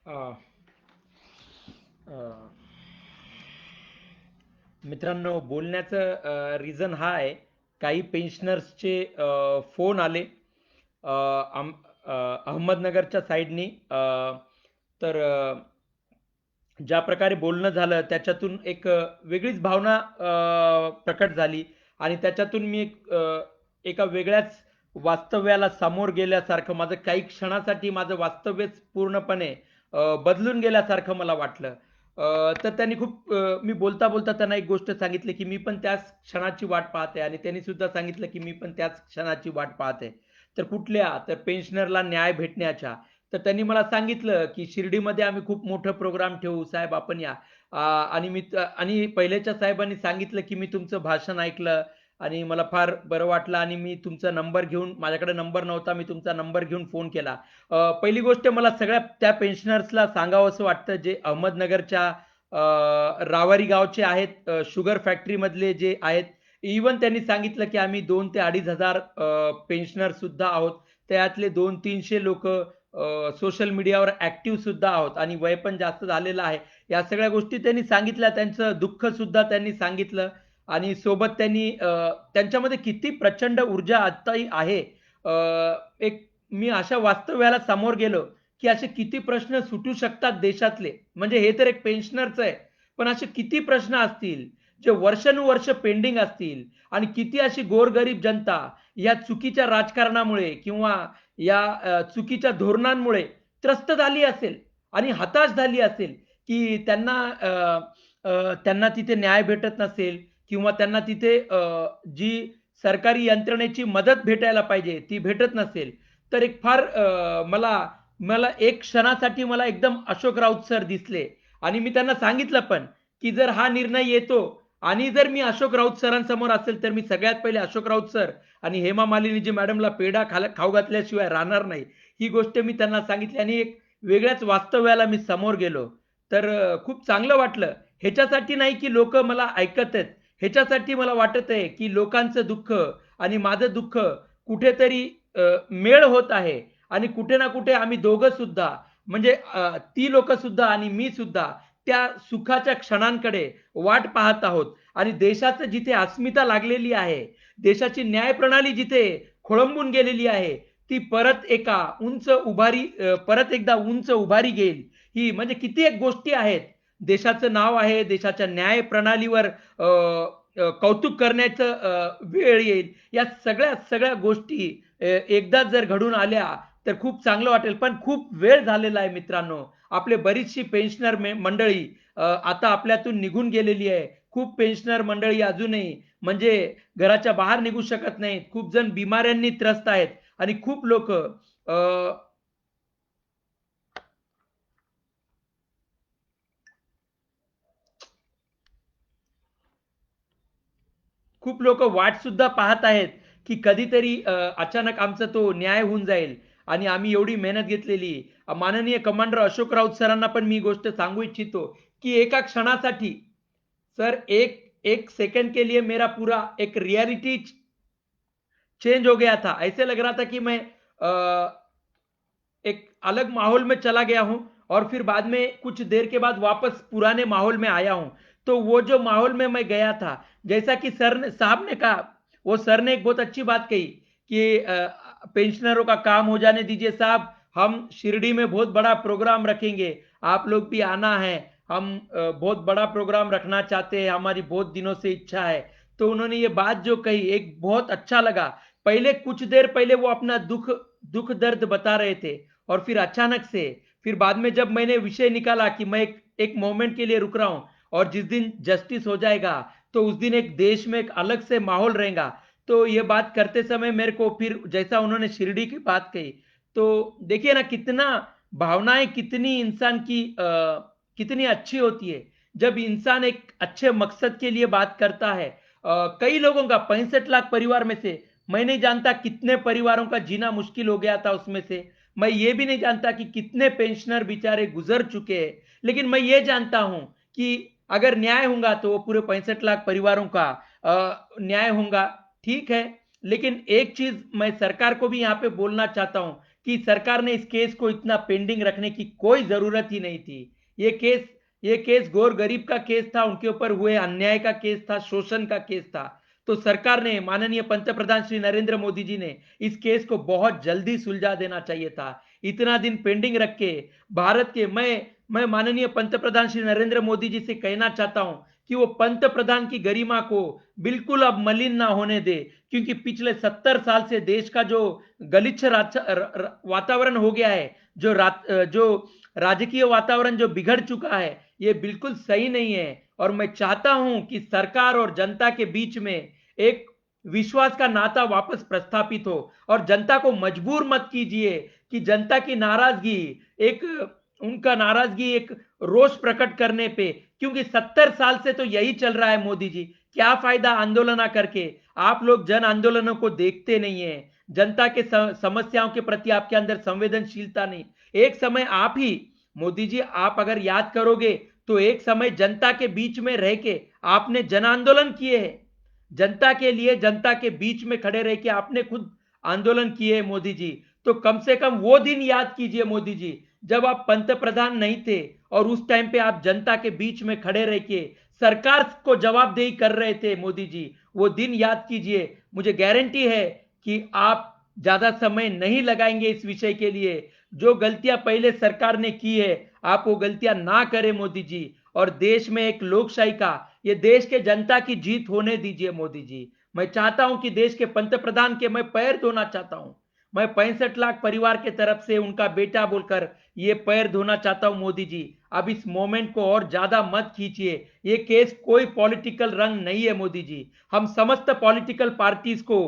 अ, अ, मित्रांनो, बोलण्याचं रिझन हा आहे. काही पेन्शनर्सचे फोन आले अ, आम अ, अहमदनगरच्या साईडनी. तर ज्या प्रकारे बोलणं झालं त्याच्यातून एक वेगळीच भावना प्रकट झाली आणि त्याच्यातून मी एका वेगळ्याच वास्तव्याला सामोर गेल्यासारखं, माझं काही क्षणासाठी माझं वास्तव्यच पूर्णपणे बदलून गेल्यासारखं मला वाटलं. तर त्यांनी खूप मी बोलता बोलता त्यांना एक गोष्ट सांगितली की मी पण त्याच क्षणाची वाट पाहते आणि त्यांनी सुद्धा सांगितलं की मी पण त्याच क्षणाची वाट पाहते. तर कुठल्या? तर पेन्शनरला न्याय भेटण्याच्या. तर त्यांनी मला सांगितलं की शिर्डीमध्ये आम्ही खूप मोठं प्रोग्राम ठेवू, साहेब आपण या. आणि पहिलेच्या साहेबांनी सांगितलं की मी तुमचं भाषण ऐकलं आणि मला फार बरं वाटलं आणि मी तुमचा नंबर घेऊन, माझ्याकडे नंबर नव्हता, मी तुमचा नंबर घेऊन फोन केला. पहिली गोष्ट मला सगळ्या त्या पेन्शनर्सला सांगावं असं वाटतं जे अहमदनगरच्या रावारी गावचे आहेत, शुगर फॅक्टरीमधले जे आहेत. इवन त्यांनी सांगितलं की आम्ही 2 ते 2,500 पेन्शनर सुद्धा आहोत. त्यातले 200-300 लोक सोशल मीडियावर ऍक्टिव्ह सुद्धा आहोत आणि वय पण जास्त झालेलं आहे. या सगळ्या गोष्टी त्यांनी सांगितल्या, त्यांचं दुःख सुद्धा त्यांनी सांगितलं आणि सोबत त्यांनी त्यांच्यामध्ये किती प्रचंड ऊर्जा आत्ताही आहे. एक मी अशा वास्तव्याला समोर गेलो की असे किती प्रश्न सुटू शकतात देशातले. म्हणजे हे तर एक पेन्शनरचं आहे, पण असे किती प्रश्न असतील जे वर्षानुवर्ष पेंडिंग असतील आणि किती अशी गोरगरीब जनता या चुकीच्या राजकारणामुळे किंवा या चुकीच्या धोरणांमुळे त्रस्त झाली असेल आणि हताश झाली असेल की त्यांना तिथे न्याय भेटत नसेल किंवा त्यांना तिथे जी सरकारी यंत्रणेची मदत भेटायला पाहिजे ती भेटत नसेल. तर एक फार मला मला एक क्षणासाठी मला एकदम अशोक राऊत सर दिसले आणि मी त्यांना सांगितलं पण की जर हा निर्णय येतो आणि जर मी अशोक राऊत सरांसमोर असेल तर मी सगळ्यात पहिले अशोक राऊत सर आणि हेमा मालिनीजी मॅडमला पेढा खाऊ घातल्याशिवाय राहणार नाही. ही गोष्ट मी त्यांना सांगितली आणि एक वेगळ्याच वास्तव्याला मी समोर गेलो. तर खूप चांगलं वाटलं. ह्याच्यासाठी नाही की लोक मला ऐकत आहेत. ह्याच्यासाठी मला वाटत आहे की लोकांचं दुःख आणि माझं दुःख कुठेतरी मेळ होत आहे आणि कुठे ना कुठे आम्ही दोघं सुद्धा, म्हणजे ती लोक सुद्धा आणि मी सुद्धा त्या सुखाच्या क्षणांकडे वाट पाहत आहोत आणि देशाचं जिथे अस्मिता लागलेली आहे, देशाची न्याय प्रणाली जिथे खोळंबून गेलेली आहे, ती परत एकदा उंच उभारी घेईल. ही म्हणजे किती एक गोष्टी आहेत. देशाचं नाव आहे, देशाच्या न्याय प्रणालीवर कौतुक करण्याचं वेळ येईल. या सगळ्या सगळ्या गोष्टी एकदा जर घडून आल्या तर खूप चांगलं वाटेल. पण खूप वेळ झालेला आहे मित्रांनो. आपले बरीचशी पेन्शनर मंडळी आता आपल्यातून निघून गेलेली आहे. खूप पेन्शनर मंडळी अजूनही म्हणजे घराच्या बाहेर निघू शकत नाहीत. खूप जण बिमाऱ्यांनी त्रस्त आहेत आणि खूप लोक वाट सुद्धा पाहत आहेत की कधीतरी अचानक आमचा तो न्याय होऊन जाईल आणि आम्ही एवढी मेहनत घेतलेली. माननीय कमांडर अशोक राऊत सरांना पण मी गोष्ट सांगू इच्छितो की एका क्षणासाठी सर, एक एक सेकंड के लिए मेरा पूरा एक रियलिटी चेंज हो गया था। ऐसे लग रहा था कि मैं एक अलग माहौल में चला गया हूं और फिर बाद में कुछ देर के बाद वापस पुराने माहौल में आया हूं। तो वो जो माहौल में मैं गया था, जैसा कि साहब ने कहा, वो सर ने एक बहुत अच्छी बात कही कि पेंशनरों का काम हो जाने दीजिए साहब, हम शिरडी में बहुत बड़ा प्रोग्राम रखेंगे, आप लोग भी आना है। हम बहुत बड़ा प्रोग्राम रखना चाहते हैं, हमारी बहुत दिनों से इच्छा है। तो उन्होंने ये बात जो कही एक बहुत अच्छा लगा। पहले कुछ देर पहले वो अपना दुख दुख दर्द बता रहे थे और फिर अचानक से, फिर बाद में जब मैंने विषय निकाला कि मैं एक मोमेंट के लिए रुक रहा हूं और जिस दिन जस्टिस हो जाएगा तो उस दिन एक देश में एक अलग से माहौल रहेगा। तो ये बात करते समय मेरे को फिर जैसा उन्होंने शिरडी की बात कही, तो देखिए ना कितना भावनाएं कितनी इंसान की कितनी अच्छी होती है जब इंसान एक अच्छे मकसद के लिए बात करता है। कई लोगों का 65 लाख परिवार में से मैं नहीं जानता कितने परिवारों का जीना मुश्किल हो गया था उसमें से। मैं ये भी नहीं जानता कि कितने पेंशनर बेचारे गुजर चुके हैं, लेकिन मैं ये जानता हूं कि अगर न्याय होगा तो वो पूरे 65 लाख परिवारों का न्याय होगा। ठीक है, लेकिन एक चीज मैं सरकार को भी यहाँ पे बोलना चाहता हूं कि सरकार ने इस केस को इतना पेंडिंग रखने की कोई जरूरत ही नहीं थी। ये केस ये केस गौर गरीब का केस था, उनके ऊपर हुए अन्याय का केस था, शोषण का केस था। तो सरकार ने, माननीय पंतप्रधान श्री नरेंद्र मोदी जी ने इस केस को बहुत जल्दी सुलझा देना चाहिए था। इतना दिन पेंडिंग रख के भारत के मैं माननीय पंतप्रधान श्री नरेंद्र मोदी जी से कहना चाहता हूं कि वो पंत प्रधान की गरिमा को बिल्कुल अब मलिन ना होने दे, क्योंकि पिछले 70 साल से देश का जो गलिच्छ वातावरण हो गया है, जो राजकीय वातावरण जो बिगड़ चुका है, ये बिल्कुल सही नहीं है। और मैं चाहता हूं कि सरकार और जनता के बीच में एक विश्वास का नाता वापस प्रस्थापित हो, और जनता को मजबूर मत कीजिए कि जनता की नाराजगी एक उनका नाराजगी एक रोष प्रकट करने पे, क्योंकि 70 साल से तो यही चल रहा है मोदी जी। क्या फायदा आंदोलन करके? आप लोग जन आंदोलनों को देखते नहीं है, जनता के समस्याओं के प्रति आपके अंदर संवेदनशीलता नहीं। एक समय आप ही, मोदी जी, आप अगर याद करोगे तो एक समय जनता के बीच में रह के आपने जन आंदोलन किए हैं, जनता के लिए, जनता के बीच में खड़े रह के आपने खुद आंदोलन किए मोदी जी। तो कम से कम वो दिन याद कीजिए मोदी जी, जब आप पंत प्रधान नहीं थे और उस टाइम पे आप जनता के बीच में खड़े रह के सरकार को जवाबदेही कर रहे थे मोदी जी। वो दिन याद कीजिए। मुझे गारंटी है कि आप ज्यादा समय नहीं लगाएंगे इस विषय के लिए। जो गलतियां पहले सरकार ने की है, आप वो गलतियां ना करें मोदी जी। और देश में एक लोकशाही का, ये देश के जनता की जीत होने दीजिए मोदी जी। मैं चाहता हूं कि देश के पंत प्रधान के मैं पैर धोना चाहता हूं। मैं 65 लाख परिवार के तरफ से उनका बेटा बोलकर ये पैर धोना चाहता हूं मोदी जी। अब इस मोमेंट को और ज्यादा मत खींचिए। ये केस कोई पॉलिटिकल रंग नहीं है मोदी जी। हम समस्त पॉलिटिकल पार्टीज को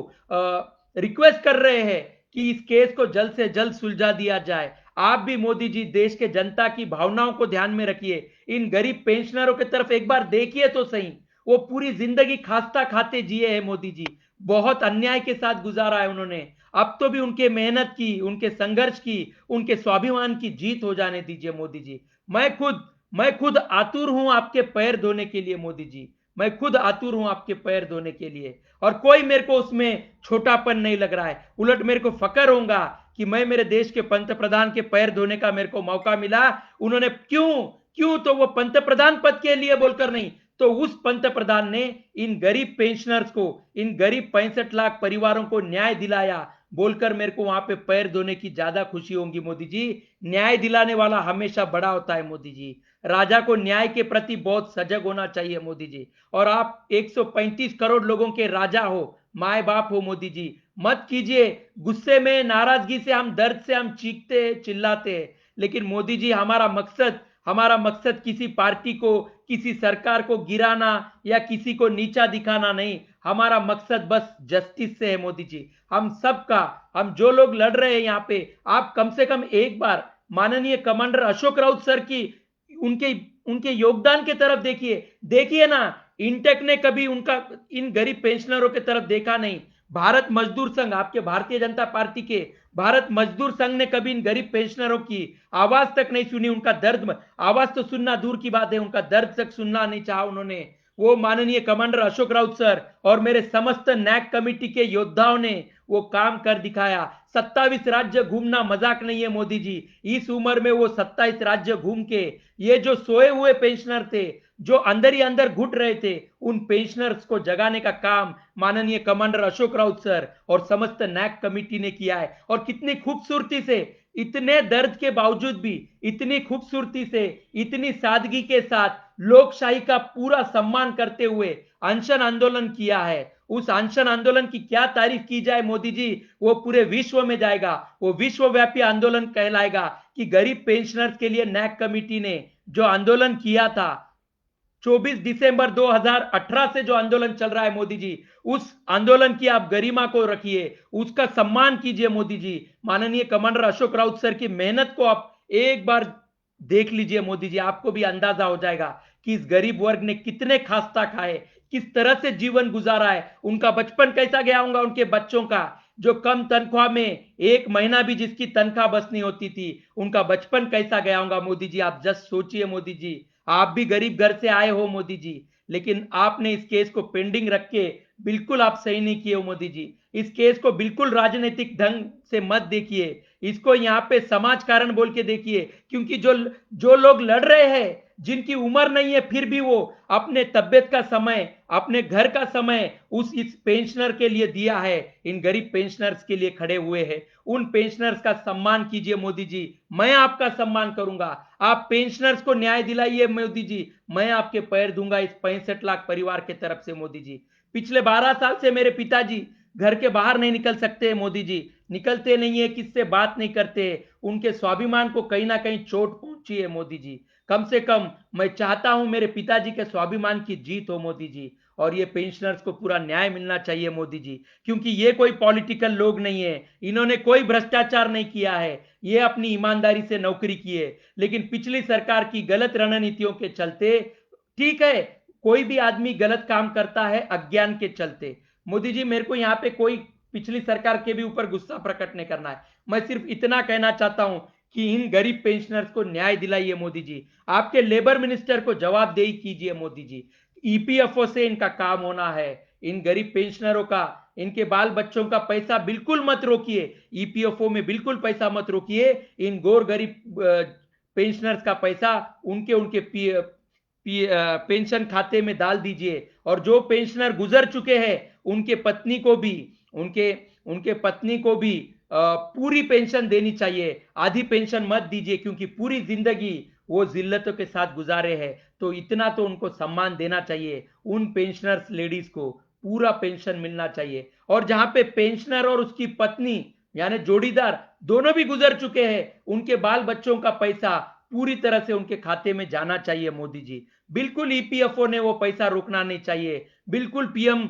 रिक्वेस्ट कर रहे हैं कि इस केस को जल्द से जल्द सुलझा दिया जाए। आप भी मोदी जी देश के जनता की भावनाओं को ध्यान में रखिए। इन गरीब पेंशनरों की तरफ एक बार देखिए तो सही। वो पूरी जिंदगी खास्ता खाते जिए हैं मोदी जी, बहुत अन्याय के साथ गुजारा है उन्होंने। अब तो भी उनके मेहनत की, उनके संघर्ष की, उनके स्वाभिमान की जीत हो जाने दीजिए मोदी जी। मैं खुद आतुर हूं आपके पैर धोने के लिए मोदी जी। मैं खुद आतुर हूं आपके पैर धोने के लिए, और कोई मेरे को उसमें छोटापन नहीं लग रहा है। उलट मेरे को फकर होगा कि मैं, मेरे देश के पंत प्रधान के पैर धोने का मेरे को मौका मिला। उन्होंने क्यों क्यों तो वो पंत प्रधान पद के लिए बोलकर नहीं, तो उस पंत प्रधान ने इन गरीब पेंशनर्स को, इन गरीब 65 लाख परिवारों को न्याय दिलाया बोलकर मेरे को वहां पे पैर धोने की ज्यादा खुशी होगी मोदी जी। न्याय दिलाने वाला हमेशा बड़ा होता है मोदी जी। राजा को न्याय के प्रति बहुत सजग होना चाहिए मोदी जी। और आप 135 करोड़ लोगों के राजा हो, माए बाप हो मोदी जी। मत कीजिए गुस्से में, नाराजगी से, हम दर्द से हम चीखते चिल्लाते हैं। लेकिन मोदी जी, हमारा मकसद किसी पार्टी को, किसी सरकार को गिराना या किसी को नीचा दिखाना नहीं। हमारा मकसद बस जस्टिस से है मोदी जी। हम सबका, हम जो लोग लड़ रहे हैं यहाँ पे, आप कम से कम एक बार माननीय कमांडर अशोक राउत सर की, उनके उनके योगदान के तरफ देखिए ना। इंटेक ने कभी उनका, इन गरीब पेंशनरों के तरफ देखा नहीं। भारत मजदूर संघ, आपके भारतीय जनता पार्टी के भारत मजदूर संघ ने कभी इन गरीब पेंशनरों की आवाज तक नहीं सुनी। उनका दर्द, आवाज तो सुनना दूर की बात है, उनका दर्द तक सुनना नहीं चाहा उन्होंने। वो माननीय कमांडर अशोक राउत सर और मेरे समस्त नैक कमेटी के योद्धाओं ने वो काम कर दिखाया। 27 राज्य घूमना मजाक नहीं है मोदी जी। इस उम्र में वो 27 राज्य घूम के, ये जो सोए हुए पेंशनर थे, जो अंदर ही अंदर घुट रहे थे, उन पेंशनर्स को जगाने का काम माननीय कमांडर अशोक राउत सर और समस्त नैक कमेटी ने किया है। और कितनी खूबसूरती से, इतने दर्द के बावजूद भी इतनी खूबसूरती से, इतनी सादगी के साथ लोकशाही का पूरा सम्मान करते हुए अनशन आंदोलन किया है। उस अनशन आंदोलन की क्या तारीफ की जाए मोदी जी, वो पूरे विश्व में जाएगा। वो विश्वव्यापी आंदोलन कहलाएगा कि गरीब पेंशनर्स के लिए नैक कमेटी ने जो आंदोलन किया था, 24 दिसंबर 2018 से जो आंदोलन चल रहा है मोदी जी, उस आंदोलन की आप गरिमा को रखिए, उसका सम्मान कीजिए मोदी जी। माननीय कमांडर अशोक राउत सर की मेहनत को आप एक बार देख लीजिए मोदी जी। आपको भी अंदाजा हो जाएगा कि इस गरीब वर्ग ने कितने खास्ता खाए, किस तरह से जीवन गुजारा है, उनका बचपन कैसा गया होगा, उनके बच्चों का, जो कम तनख्वाह में एक महीना भी जिसकी तनख्वाह बस नहीं होती थी, उनका बचपन कैसा गया होगा मोदी जी। आप जस्ट सोचिए मोदी जी। आप भी गरीब घर से आए हो मोदी जी, लेकिन आपने इस केस को पेंडिंग रख के बिल्कुल आप सही नहीं किए हो मोदी जी। इस केस को बिल्कुल राजनीतिक ढंग से मत देखिए, इसको यहाँ पे समाज कारण बोल के देखिए, क्योंकि जो जो लोग लड़ रहे हैं, जिनकी उम्र नहीं है, फिर भी वो अपने तबियत का समय, अपने घर का समय उस इस पेंशनर के लिए दिया है, इन गरीब पेंशनर्स के लिए खड़े हुए हैं। उन पेंशनर्स का सम्मान कीजिए मोदी जी, मैं आपका सम्मान करूंगा। आप पेंशनर्स को न्याय दिलाइए मोदी जी, मैं आपके पैर दूंगा इस 65 लाख परिवार के तरफ से मोदी जी। पिछले 12 साल से मेरे पिताजी घर के बाहर नहीं निकल सकते मोदी जी, निकलते नहीं है, किससे बात नहीं करते, उनके स्वाभिमान को कहीं ना कहीं चोट पहुंची है मोदी जी। कम से कम मैं चाहता हूं मेरे पिताजी के स्वाभिमान की जीत हो मोदी जी, और ये पेंशनर्स को पूरा न्याय मिलना चाहिए मोदी जी, क्योंकि ये कोई पॉलिटिकल लोग नहीं है, इन्होंने कोई भ्रष्टाचार नहीं किया है, ये अपनी ईमानदारी से नौकरी की है। लेकिन पिछली सरकार की गलत रणनीतियों के चलते, ठीक है, कोई भी आदमी गलत काम करता है अज्ञान के चलते। मोदी जी, मेरे को यहाँ पे कोई पिछली सरकार के भी ऊपर गुस्सा प्रकट नहीं करना है, मैं सिर्फ इतना कहना चाहता हूं कि इन गरीब पेंशनर्स को न्याय दिलाइए मोदी जी। आपके लेबर मिनिस्टर को जवाबदेही कीजिए मोदी जी, ईपीएफओ से इनका काम होना है। इन गरीब पेंशनरों का, इनके बाल बच्चों का पैसा बिल्कुल मत रोकिए, ईपीएफओ में बिल्कुल पैसा मत रोकिए। इन गौर गरीब पेंशनर्स का पैसा उनके उनके पेंशन खाते में डाल दीजिए, और जो पेंशनर गुजर चुके हैं उनके पत्नी को भी, उनके उनके पत्नी को भी पूरी पेंशन देनी चाहिए, आधी पेंशन मत दीजिए, क्योंकि पूरी जिंदगी वो जिल्लतों के साथ गुजारे हैं, तो इतना तो उनको सम्मान देना चाहिए। उन पेंशनर्स लेडीज को पूरा पेंशन मिलना चाहिए, और जहां पे पेंशनर और उसकी पत्नी यानी जोड़ीदार दोनों भी गुजर चुके हैं, उनके बाल बच्चों का पैसा पूरी तरह से उनके खाते में जाना चाहिए मोदी जी। बिल्कुल ईपीएफओ ने वो पैसा रोकना नहीं चाहिए, बिल्कुल पीएम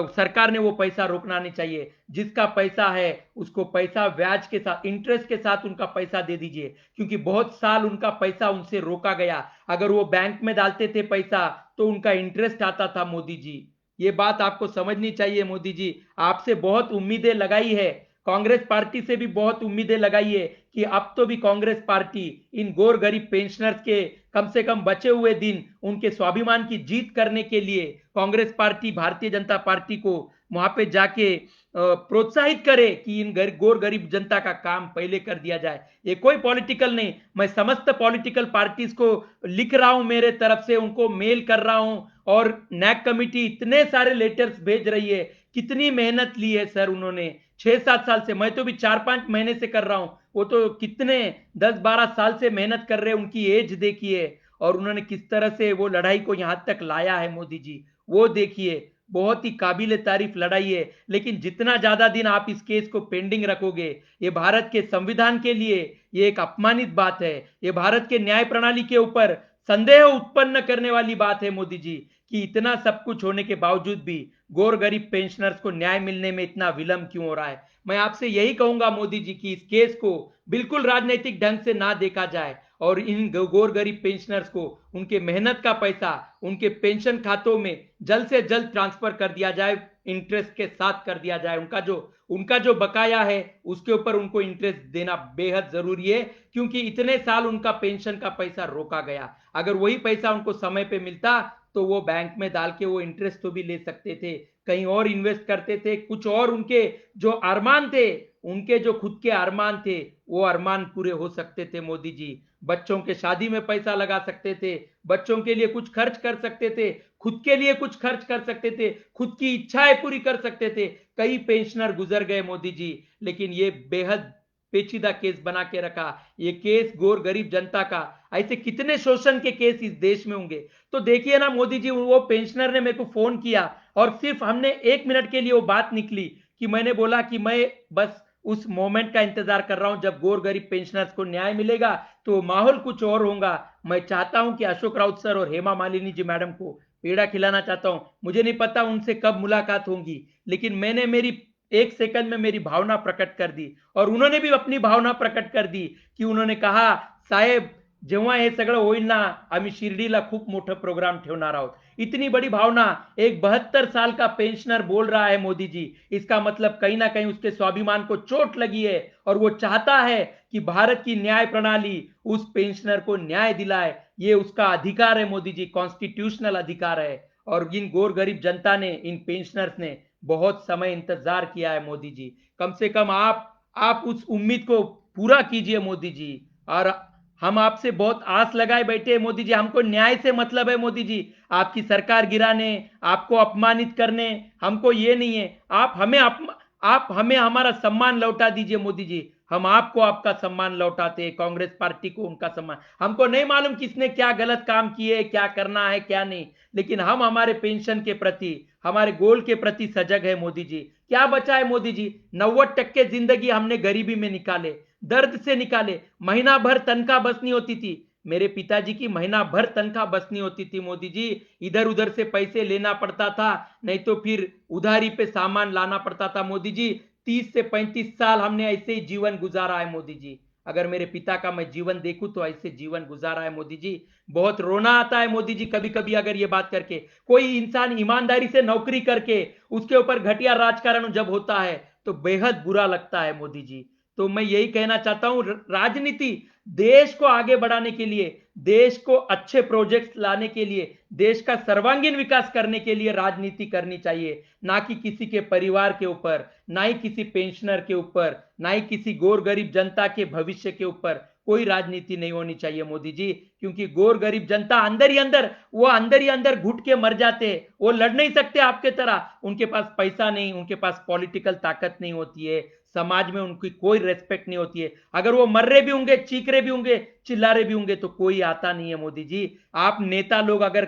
सरकार ने वो पैसा रोकना नहीं चाहिए। जिसका पैसा है उसको पैसा ब्याज के साथ, इंटरेस्ट के साथ उनका पैसा दे दीजिए, क्योंकि बहुत साल उनका पैसा उनसे रोका गया। अगर वो बैंक में डालते थे पैसा तो उनका इंटरेस्ट आता था मोदी जी, ये बात आपको समझनी चाहिए मोदी जी। आपसे बहुत उम्मीदें लगाई है, कांग्रेस पार्टी से भी बहुत उम्मीदें लगाई है कि अब तो भी कांग्रेस पार्टी इन गोर गरीब पेंशनर्स के कम से कम बचे हुए दिन, उनके स्वाभिमान की जीत करने के लिए कांग्रेस पार्टी, भारतीय जनता पार्टी को वहां पे जाके प्रोत्साहित करे कि इन गोर गरीब जनता का काम पहले कर दिया जाए। ये कोई पॉलिटिकल नहीं, मैं समस्त पॉलिटिकल पार्टीज को लिख रहा हूं, मेरे तरफ से उनको मेल कर रहा हूं, और नैक कमिटी इतने सारे लेटर्स भेज रही है। कितनी मेहनत ली है सर उन्होंने, 6-7 साल से, मैं तो भी 4-5 महीने से कर रहा हूं, वो तो कितने 10-12 साल से मेहनत कर रहे हैं। उनकी एज देखिए, और उन्होंने किस तरह से वो लड़ाई को यहां तक लाया है मोदी जी, वो देखिए। बहुत ही काबिले तारीफ लड़ाई है, लेकिन जितना ज्यादा दिन आप इस केस को पेंडिंग रखोगे, ये भारत के संविधान के लिए ये एक अपमानित बात है, ये भारत के न्याय प्रणाली के ऊपर संदेह उत्पन्न करने वाली बात है मोदी जी, कि इतना सब कुछ होने के बावजूद भी गोर गरीब पेंशनर्स को न्याय मिलने में इतना विलंब क्यों हो रहा है। मैं आपसे यही कहूंगा मोदी जी कि इस केस को बिल्कुल राजनीतिक ढंग से ना देखा जाए, और इन गोर गरीब पेंशनर्स को उनके मेहनत का पैसा उनके पेंशन खातों में जल्द से जल्द ट्रांसफर कर दिया जाए, इंटरेस्ट के साथ कर दिया जाए। उनका जो बकाया है उसके ऊपर उनको इंटरेस्ट देना बेहद जरूरी है, क्योंकि इतने साल उनका पेंशन का पैसा रोका गया। अगर वही पैसा उनको समय पे मिलता तो वो बैंक में डाल के वो इंटरेस्ट तो भी ले सकते थे, कहीं और इन्वेस्ट करते थे, कुछ और उनके जो अरमान थे, उनके जो खुद के अरमान थे, वो अरमान पूरे हो सकते थे मोदी जी। बच्चों के शादी में पैसा लगा सकते थे, बच्चों के लिए कुछ खर्च कर सकते थे, खुद के लिए कुछ खर्च कर सकते थे, खुद की इच्छाएं पूरी कर सकते थे। कई पेंशनर गुजर गए मोदी जी, लेकिन ये बेहद पेचीदा केस बना के रखा। ये केस गोर गरीब जनता का, ऐसे कितने शोषण के केस इस देश में होंगे। तो देखिए ना मोदी जी, वो पेंशनर ने मेरे को फोन किया, और सिर्फ हमने 1 मिनट के लिए वो बात निकली कि मैंने बोला कि मैं बस उस मोमेंट का इंतजार कर रहा हूं जब गोर गरीब पेंशनर्स को न्याय मिलेगा, तो माहौल कुछ और होगा। मैं चाहता हूं कि अशोक राउत सर और हेमा मालिनी जी मैडम को पेड़ा खिलाना चाहता हूं। मुझे नहीं पता उनसे कब मुलाकात होगी, लेकिन मैंने मेरी 1 सेकंड में मेरी भावना प्रकट कर दी, और उन्होंने भी अपनी भावना प्रकट कर दी कि उन्होंने कहा, साहेब जेव्हा हे सगळं होईल ना, आम्ही शिर्डीला खूप मोठं प्रोग्राम ठेवणार आहोत। इतनी बड़ी भावना एक 72 साल का पेंशनर बोल रहा है मोदी जी, इसका मतलब कहीं ना कहीं उसके स्वाभिमान को चोट लगी है, और वो चाहता है कि भारत की न्याय प्रणाली उस पेंशनर को न्याय दिलाए। ये उसका अधिकार है मोदी जी, कॉन्स्टिट्यूशनल अधिकार है। और इन गोर गरीब जनता ने, इन पेंशनर्स ने बहुत समय इंतजार किया है मोदी जी। कम से कम आप उस उम्मीद को पूरा कीजिए मोदी जी। और हम आपसे बहुत आस लगाए बैठे हैं मोदी जी। हमको न्याय से मतलब है मोदी जी। आपकी सरकार गिराने, आपको अपमानित करने हमको ये नहीं है। आप हमें हमारा सम्मान लौटा दीजिए मोदी जी। हम आपको आपका सम्मान लौटाते हैं, कांग्रेस पार्टी को उनका सम्मान। हमको नहीं मालूम किसने क्या गलत काम किए, क्या करना है क्या नहीं, लेकिन हम हमारे पेंशन के प्रति, हमारे गोल के प्रति सजग है मोदी जी। क्या बचा है मोदी जी? 90% जिंदगी हमने गरीबी में निकाले, दर्द से निकाले। महीना भर तनख्वाह बस नहीं होती थी। मेरे पिताजी की महीना भर तनख्वाह बस नहीं होती थी मोदी जी। इधर उधर से पैसे लेना पड़ता था, नहीं तो फिर उधारी पे सामान लाना पड़ता था मोदी जी। 30 से 35 साल हमने ऐसे ही जीवन गुजारा है मोदी जी। अगर मेरे पिता का मैं जीवन देखूं तो ऐसे जीवन गुजारा है मोदी जी। बहुत रोना आता है मोदी जी कभी कभी अगर ये बात करके। कोई इंसान ईमानदारी से नौकरी करके उसके ऊपर घटिया राजकारण जब होता है तो बेहद बुरा लगता है मोदी जी। तो मैं यही कहना चाहता हूं, राजनीति देश को आगे बढ़ाने के लिए, देश को अच्छे प्रोजेक्ट्स लाने के लिए, देश का सर्वांगीण विकास करने के लिए राजनीति करनी चाहिए। ना कि किसी के परिवार के ऊपर, ना ही किसी पेंशनर के ऊपर, ना ही किसी गोर गरीब जनता के भविष्य के ऊपर कोई राजनीति नहीं होनी चाहिए मोदी जी। क्योंकि गोर गरीब जनता अंदर ही अंदर घुट के मर जाते हैं। वो लड़ नहीं सकते आपके तरह, उनके पास पैसा नहीं, उनके पास पॉलिटिकल ताकत नहीं होती है, समाज में उनकी कोई रेस्पेक्ट नहीं होती है। अगर वो मर रहे भी होंगे, चीख रहे भी होंगे, चिल्ला रहे भी होंगे तो कोई आता नहीं है मोदी जी। आप नेता लोग अगर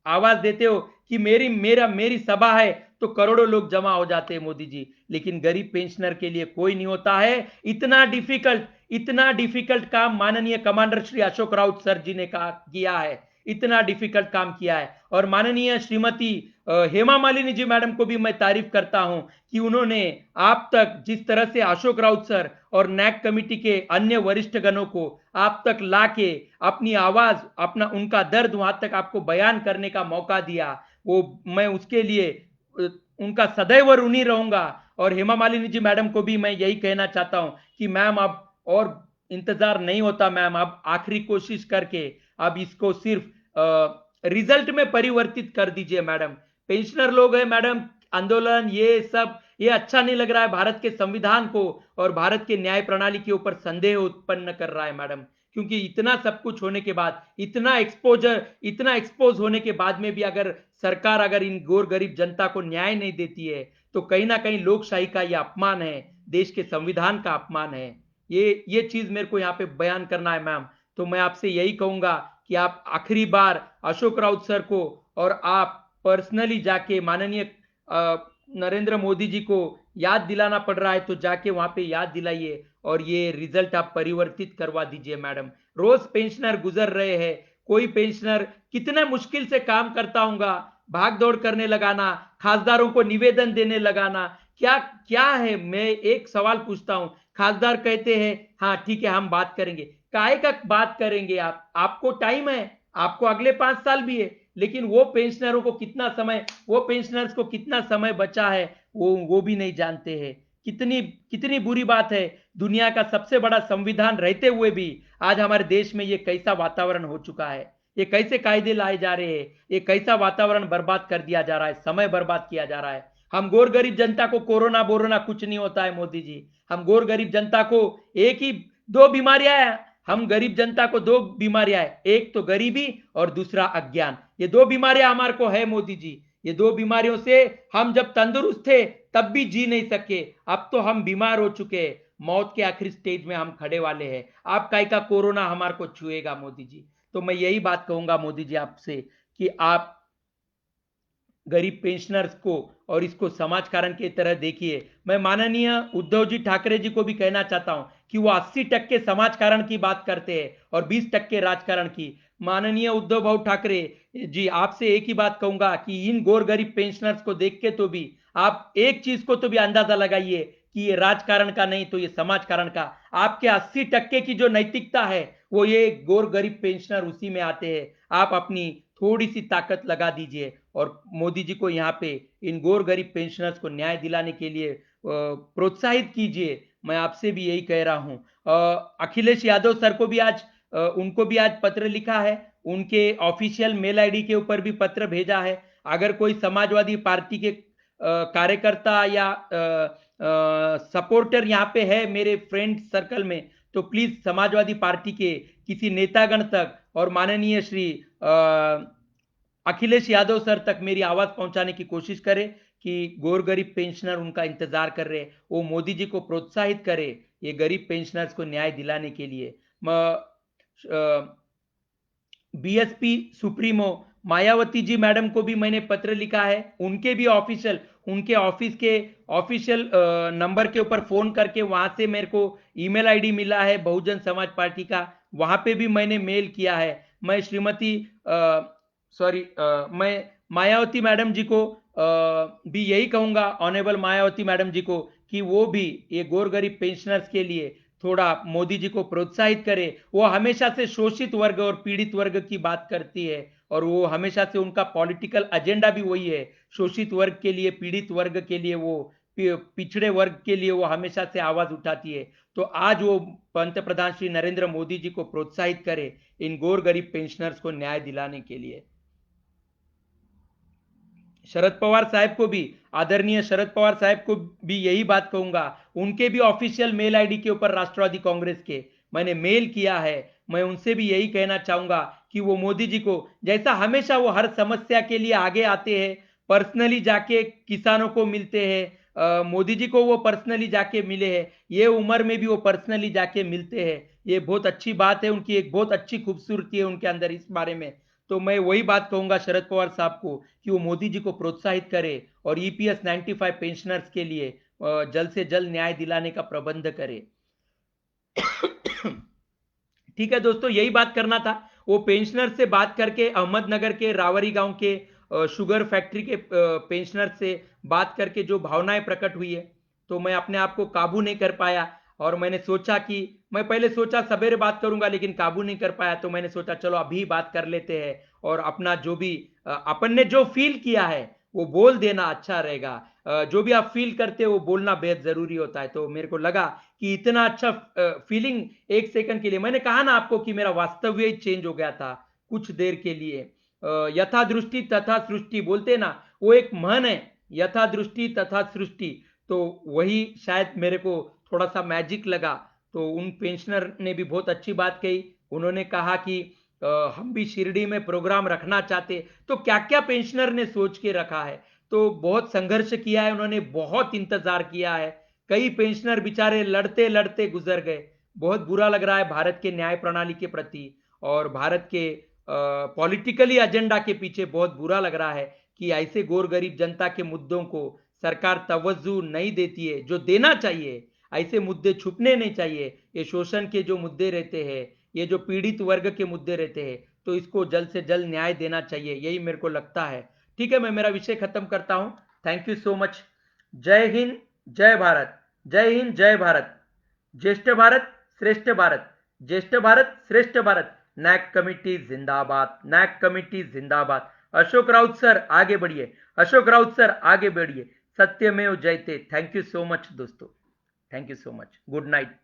आवाज देते हो कि मेरी सभा है, तो करोड़ों लोग जमा हो जाते हैं मोदी जी। लेकिन गरीब पेंशनर के लिए कोई नहीं होता है। इतना डिफिकल्ट काम माननीय कमांडर श्री अशोक राउत सर जी ने किया है। इतना डिफिकल्ट काम किया है। और माननीय श्रीमती हेमा मालिनी जी मैडम को भी मैं तारीफ करता हूं कि उन्होंने आप तक जिस तरह से अशोक राउत सर और नैक कमेटी के अन्य वरिष्ठ गणों को आप तक लाके अपनी आवाज, अपना उनका दर्द वहां तक आपको बयान करने का मौका दिया, वो मैं उसके लिए उनका सदैव ऋणी रहूंगा। और हेमा मालिनी जी मैडम को भी मैं यही कहना चाहता हूं कि मैम अब और इंतजार नहीं होता मैम, अब आखिरी कोशिश करके अब इसको सिर्फ रिजल्ट में परिवर्तित कर दीजिए मैडम। पेंशनर लोग है मैडम, आंदोलन ये सब ये अच्छा नहीं लग रहा है। भारत के संविधान को और भारत के न्याय प्रणाली के ऊपर संदेह उत्पन्न कर रहा है मैडम। क्योंकि इतना सब कुछ होने के बाद, इतना एक्सपोज होने के बाद में भी अगर सरकार अगर इन गोर गरीब जनता को न्याय नहीं देती है तो कहीं ना कहीं लोकशाही का यह अपमान है, देश के संविधान का अपमान है। ये चीज मेरे को यहाँ पे बयान करना है मैम। तो मैं आपसे यही कहूंगा कि आप आखिरी बार अशोक राउत सर को, और आप पर्सनली जाके माननीय नरेंद्र मोदी जी को याद दिलाना पड़ रहा है तो जाके वहां पे याद दिलाइए और ये रिजल्ट आप परिवर्तित करवा दीजिए मैडम। रोज पेंशनर गुजर रहे हैं, कोई पेंशनर कितने मुश्किल से काम करता होगा, भाग दौड़ करने लगाना, खासदारों को निवेदन देने लगाना, क्या क्या है। मैं एक सवाल पूछता हूं, खासदार कहते हैं हाँ ठीक है हम बात करेंगे। काहे का बात करेंगे आप? आपको टाइम है, आपको अगले 5 साल भी है, लेकिन वो पेंशनर्स को कितना समय बचा है वो भी नहीं जानते हैं। कितनी कितनी बुरी बात है। दुनिया का सबसे बड़ा संविधान रहते हुए भी आज हमारे देश में ये कैसा वातावरण हो चुका है, ये कैसे कायदे लाए जा रहे हैं, ये कैसा वातावरण बर्बाद कर दिया जा रहा है, समय बर्बाद किया जा रहा है। हम गोर गरीब जनता को कोरोना बोरोना कुछ नहीं होता है मोदी जी। हम गोर गरीब जनता को एक ही दो बीमारियां हैं, हम गरीब जनता को दो बीमारियां हैं, एक तो गरीबी और दूसरा अज्ञान। ये दो बीमारियां हमारे को है मोदी जी। ये दो बीमारियों से हम जब तंदुरुस्त थे तब भी जी नहीं सके, अब तो हम बीमार हो चुके हैं, मौत के आखिरी स्टेज में हम खड़े वाले हैं। आप काहे का कोरोना हमारे को छुएगा मोदी जी? तो मैं यही बात कहूंगा मोदी जी आपसे कि आप गरीब पेंशनर्स को और इसको समाज कारण की तरह देखिए। मैं माननीय उद्धव जी ठाकरे जी को भी कहना चाहता हूं कि वो 80% समाज कारण की बात करते हैं और 20% राजकारण की। माननीय उद्धव भाऊ ठाकरे जी, आपसे एक ही बात कहूंगा कि इन गोर गरीब पेंशनर्स को देख के तो भी आप एक चीज को तो भी अंदाजा लगाइए कि ये राजकारण का नहीं तो ये समाज कारण का। आपके 80% की जो नैतिकता है वो ये गोर गरीब पेंशनर उसी में आते हैं। आप अपनी थोड़ी सी ताकत लगा दीजिए और मोदी जी को यहाँ पे इन गोर गरीब पेंशनर्स को न्याय दिलाने के लिए प्रोत्साहित कीजिए। मैं आपसे भी यही कह रहा हूं। अखिलेश यादव सर को भी आज उनको भी आज पत्र लिखा है, उनके ऑफिशियल मेल आईडी के ऊपर भी पत्र भेजा है। अगर कोई समाजवादी पार्टी के कार्यकर्ता या सपोर्टर यहाँ पे है मेरे फ्रेंड सर्कल में, तो प्लीज समाजवादी पार्टी के किसी नेतागण तक और माननीय श्री अखिलेश यादव सर तक मेरी आवाज पहुंचाने की कोशिश करे कि गोर गरीब पेंशनर उनका इंतजार कर रहे, वो मोदी जी को प्रोत्साहित करे ये गरीब पेंशनर्स को न्याय दिलाने के लिए। BSP supremo Mayawati ji madam को भी मैंने पत्र लिखा है, उनके भी ऑफिशियल, उनके ऑफिस के ऑफिशियल नंबर के ऊपर फोन करके वहां से मेरे को ईमेल आईडी मिला है बहुजन समाज पार्टी का, वहां पे भी मैंने मेल किया है। मैं श्रीमती मैं मायावती मैडम जी को भी यही कहूंगा, ऑनेबल मायावती मैडम जी को, कि वो भी ये गोर गरीब पेंशनर्स के लिए थोड़ा मोदी जी को प्रोत्साहित करे। वो हमेशा से शोषित वर्ग और पीड़ित वर्ग की बात करती है, और वो हमेशा से उनका पॉलिटिकल एजेंडा भी वही है, शोषित वर्ग के लिए, पीड़ित वर्ग के लिए, वो पिछड़े वर्ग के लिए वो हमेशा से आवाज उठाती है। तो आज वो पंत प्रधान श्री नरेंद्र मोदी जी को प्रोत्साहित करे इन गोर गरीब पेंशनर्स को न्याय दिलाने के लिए। शरद पवार साहब को भी, आदरणीय शरद पवार साहब को भी यही बात कहूंगा, उनके भी ऑफिशियल मेल आईडी के ऊपर राष्ट्रवादी कांग्रेस के मैंने मेल किया है। मैं उनसे भी यही कहना चाहूंगा कि वो मोदी जी को, जैसा हमेशा वो हर समस्या के लिए आगे आते हैं, पर्सनली जाके किसानों को मिलते हैं, मोदी जी को वो पर्सनली जाके मिले हैं, ये उम्र में भी वो पर्सनली जाके मिलते हैं, ये बहुत अच्छी बात है, उनकी एक बहुत अच्छी खूबसूरती है उनके अंदर इस बारे में। तो मैं वही बात कहूंगा शरद पवार साहब को कि वो मोदी जी को प्रोत्साहित करे और ईपीएस 95 पेंशनर्स के लिए जल्द से जल्द न्याय दिलाने का प्रबंध करे। ठीक है दोस्तों, यही बात करना था। वो पेंशनर से बात करके, अहमदनगर के रावरी गांव के शुगर फैक्ट्री के पेंशनर से बात करके जो भावनाएं प्रकट हुई है, तो मैं अपने आप को काबू नहीं कर पाया, और मैंने सोचा कि मैं पहले सोचा सवेरे बात करूंगा लेकिन काबू नहीं कर पाया, तो मैंने सोचा चलो अभी बात कर लेते हैं, और अपना जो भी अपन ने जो फील किया है वो बोल देना अच्छा रहेगा। जो भी आप फील करते हो वो बोलना बेहद जरूरी होता है। तो मेरे को लगा कि इतना अच्छा फीलिंग, एक सेकंड के लिए, मैंने कहा ना आपको कि मेरा वास्तव्य ही चेंज हो गया था कुछ देर के लिए। यथा दृष्टि तथा सृष्टि बोलते ना, वो एक मन है, यथा दृष्टि तथा सृष्टि, तो वही शायद मेरे को थोड़ा सा मैजिक लगा। तो उन पेंशनर ने भी बहुत अच्छी बात कही, उन्होंने कहा कि हम भी शिरडी में प्रोग्राम रखना चाहते। तो क्या क्या पेंशनर ने सोच के रखा है, तो बहुत संघर्ष किया है उन्होंने, बहुत इंतजार किया है, कई पेंशनर बेचारे लड़ते लड़ते गुजर गए। बहुत बुरा लग रहा है भारत के न्याय प्रणाली के प्रति, और भारत के पॉलिटिकली एजेंडा के पीछे बहुत बुरा लग रहा है कि ऐसे गोर गरीब जनता के मुद्दों को सरकार तवज्जो नहीं देती है जो देना चाहिए। ऐसे मुद्दे छुपने नहीं चाहिए, ये शोषण के जो मुद्दे रहते हैं, ये जो पीड़ित वर्ग के मुद्दे रहते हैं, तो इसको जल्द से जल्द न्याय देना चाहिए, यही मेरे को लगता है। ठीक है, मैं मेरा विषय खत्म करता हूं। Thank you so much. जय हिंद, जय भारत। जय हिंद, जय भारत। ज्येष्ठ भारत, श्रेष्ठ भारत। ज्येष्ठ भारत, श्रेष्ठ भारत। नैक कमिटी जिंदाबाद, नैक कमिटी जिंदाबाद। अशोक राउत सर आगे बढ़िए, अशोक राउत सर आगे बढ़िए। सत्यमेव जयते। थैंक यू सो मच दोस्तों, thank you so much. Good night.